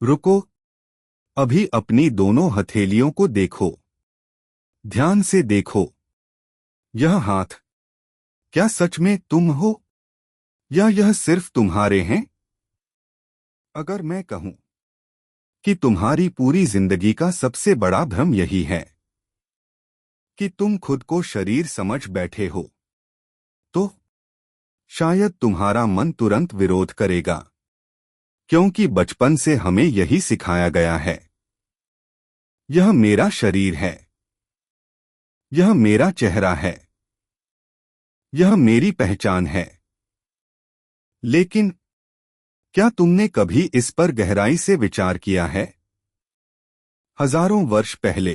रुको, अभी अपनी दोनों हथेलियों को देखो। ध्यान से देखो। यह हाथ, क्या सच में तुम हो या यह सिर्फ तुम्हारे हैं? अगर मैं कहूं कि तुम्हारी पूरी जिंदगी का सबसे बड़ा भ्रम यही है कि तुम खुद को शरीर समझ बैठे हो, तो शायद तुम्हारा मन तुरंत विरोध करेगा, क्योंकि बचपन से हमें यही सिखाया गया है। यह मेरा शरीर है, यह मेरा चेहरा है, यह मेरी पहचान है। लेकिन क्या तुमने कभी इस पर गहराई से विचार किया है? हजारों वर्ष पहले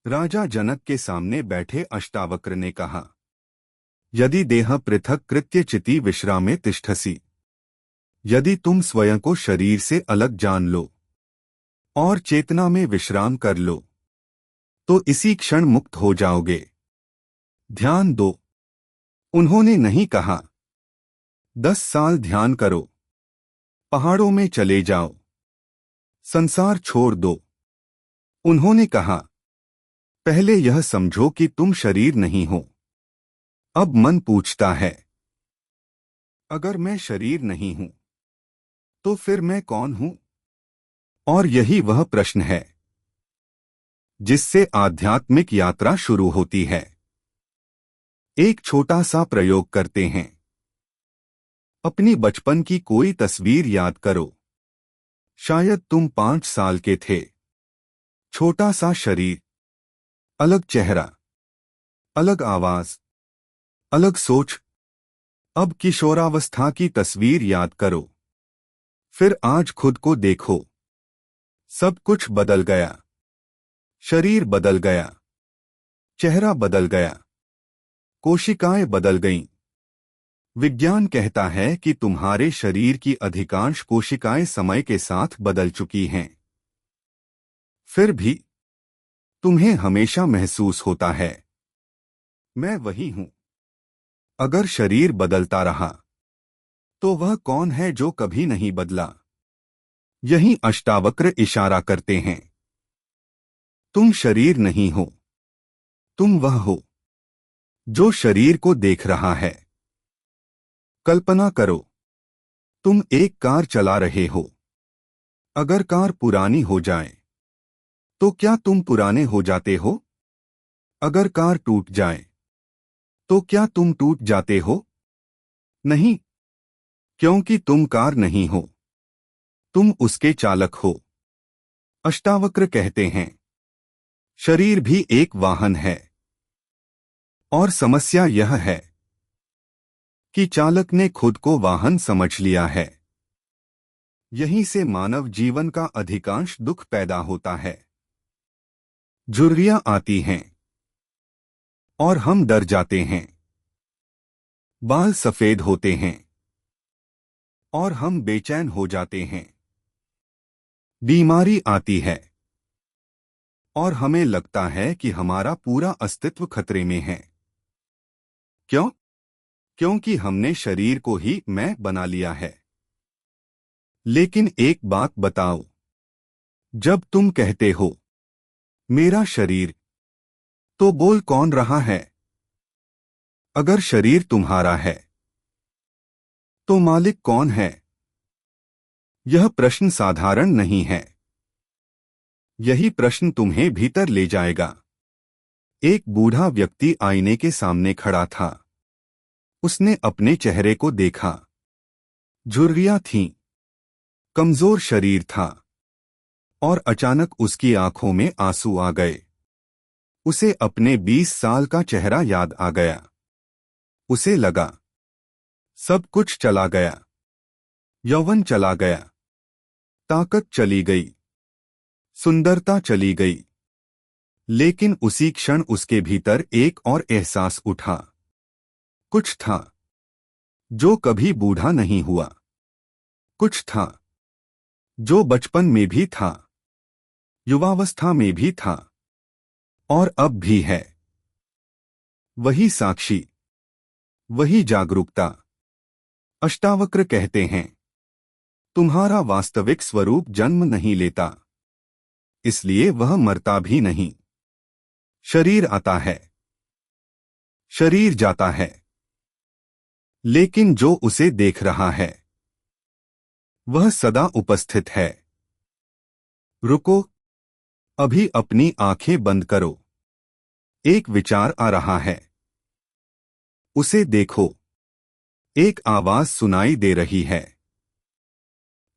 राजा जनक के सामने बैठे अष्टावक्र ने कहा, यदि देह पृथक कृत्य चिति विश्रामे तिष्ठसि। यदि तुम स्वयं को शरीर से अलग जान लो और चेतना में विश्राम कर लो, तो इसी क्षण मुक्त हो जाओगे। ध्यान दो, उन्होंने नहीं कहा 10 साल ध्यान करो, पहाड़ों में चले जाओ, संसार छोड़ दो। उन्होंने कहा, पहले यह समझो कि तुम शरीर नहीं हो। अब मन पूछता है, अगर मैं शरीर नहीं हूं तो फिर मैं कौन हूं? और यही वह प्रश्न है जिससे आध्यात्मिक यात्रा शुरू होती है। एक छोटा सा प्रयोग करते हैं। अपनी बचपन की कोई तस्वीर याद करो। शायद तुम 5 साल के थे। छोटा सा शरीर, अलग चेहरा, अलग आवाज, अलग सोच। अब किशोरावस्था की तस्वीर याद करो। फिर आज खुद को देखो। सब कुछ बदल गया। शरीर बदल गया, चेहरा बदल गया, कोशिकाएं बदल गईं। विज्ञान कहता है कि तुम्हारे शरीर की अधिकांश कोशिकाएं समय के साथ बदल चुकी हैं। फिर भी तुम्हें हमेशा महसूस होता है, मैं वही हूं। अगर शरीर बदलता रहा तो वह कौन है जो कभी नहीं बदला? यही अष्टावक्र इशारा करते हैं। तुम शरीर नहीं हो, तुम वह हो जो शरीर को देख रहा है। कल्पना करो, तुम एक कार चला रहे हो। अगर कार पुरानी हो जाए तो क्या तुम पुराने हो जाते हो? अगर कार टूट जाए तो क्या तुम टूट जाते हो? नहीं, क्योंकि तुम कार नहीं हो, तुम उसके चालक हो। अष्टावक्र कहते हैं, शरीर भी एक वाहन है। और समस्या यह है कि चालक ने खुद को वाहन समझ लिया है। यहीं से मानव जीवन का अधिकांश दुख पैदा होता है। झुर्रियां आती हैं और हम डर जाते हैं। बाल सफेद होते हैं और हम बेचैन हो जाते हैं। बीमारी आती है और हमें लगता है कि हमारा पूरा अस्तित्व खतरे में है। क्यों? क्योंकि हमने शरीर को ही मैं बना लिया है। लेकिन एक बात बताओ, जब तुम कहते हो मेरा शरीर, तो बोल कौन रहा है? अगर शरीर तुम्हारा है तो मालिक कौन है? यह प्रश्न साधारण नहीं है। यही प्रश्न तुम्हें भीतर ले जाएगा। एक बूढ़ा व्यक्ति आईने के सामने खड़ा था। उसने अपने चेहरे को देखा। झुर्रियां थीं, कमजोर शरीर था, और अचानक उसकी आंखों में आंसू आ गए। उसे अपने 20 साल का चेहरा याद आ गया। उसे लगा सब कुछ चला गया। यौवन चला गया, ताकत चली गई, सुंदरता चली गई। लेकिन उसी क्षण उसके भीतर एक और एहसास उठा। कुछ था जो कभी बूढ़ा नहीं हुआ। कुछ था जो बचपन में भी था, युवावस्था में भी था, और अब भी है। वही साक्षी, वही जागरूकता। अष्टावक्र कहते हैं, तुम्हारा वास्तविक स्वरूप जन्म नहीं लेता, इसलिए वह मरता भी नहीं। शरीर आता है, शरीर जाता है, लेकिन जो उसे देख रहा है वह सदा उपस्थित है। रुको, अभी अपनी आंखें बंद करो। एक विचार आ रहा है, उसे देखो। एक आवाज सुनाई दे रही है,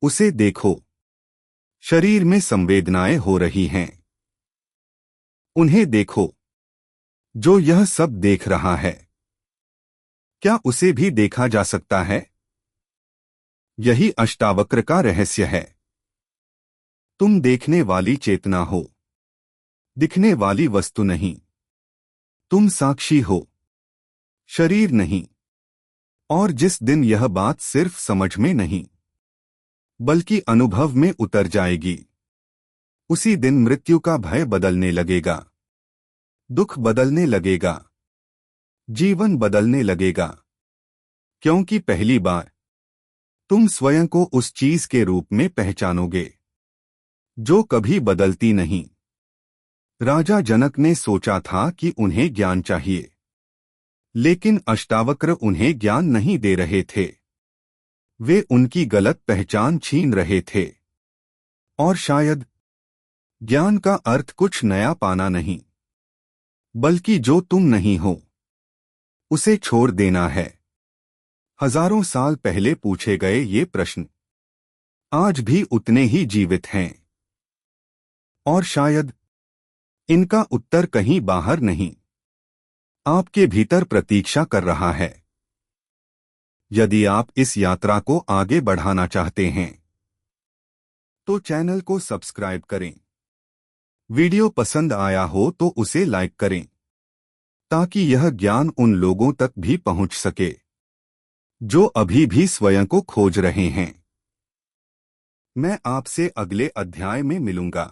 उसे देखो। शरीर में संवेदनाएं हो रही हैं, उन्हें देखो। जो यह सब देख रहा है, क्या उसे भी देखा जा सकता है? यही अष्टावक्र का रहस्य है। तुम देखने वाली चेतना हो, दिखने वाली वस्तु नहीं। तुम साक्षी हो, शरीर नहीं। और जिस दिन यह बात सिर्फ समझ में नहीं बल्कि अनुभव में उतर जाएगी, उसी दिन मृत्यु का भय बदलने लगेगा, दुख बदलने लगेगा, जीवन बदलने लगेगा। क्योंकि पहली बार तुम स्वयं को उस चीज के रूप में पहचानोगे जो कभी बदलती नहीं। राजा जनक ने सोचा था कि उन्हें ज्ञान चाहिए, लेकिन अष्टावक्र उन्हें ज्ञान नहीं दे रहे थे। वे उनकी गलत पहचान छीन रहे थे। और शायद ज्ञान का अर्थ कुछ नया पाना नहीं, बल्कि जो तुम नहीं हो उसे छोड़ देना है। हजारों साल पहले पूछे गए ये प्रश्न आज भी उतने ही जीवित हैं। और शायद इनका उत्तर कहीं बाहर नहीं, आपके भीतर प्रतीक्षा कर रहा है। यदि आप इस यात्रा को आगे बढ़ाना चाहते हैं तो चैनल को सब्सक्राइब करें। वीडियो पसंद आया हो तो उसे लाइक करें, ताकि यह ज्ञान उन लोगों तक भी पहुंच सके जो अभी भी स्वयं को खोज रहे हैं। मैं आपसे अगले अध्याय में मिलूंगा।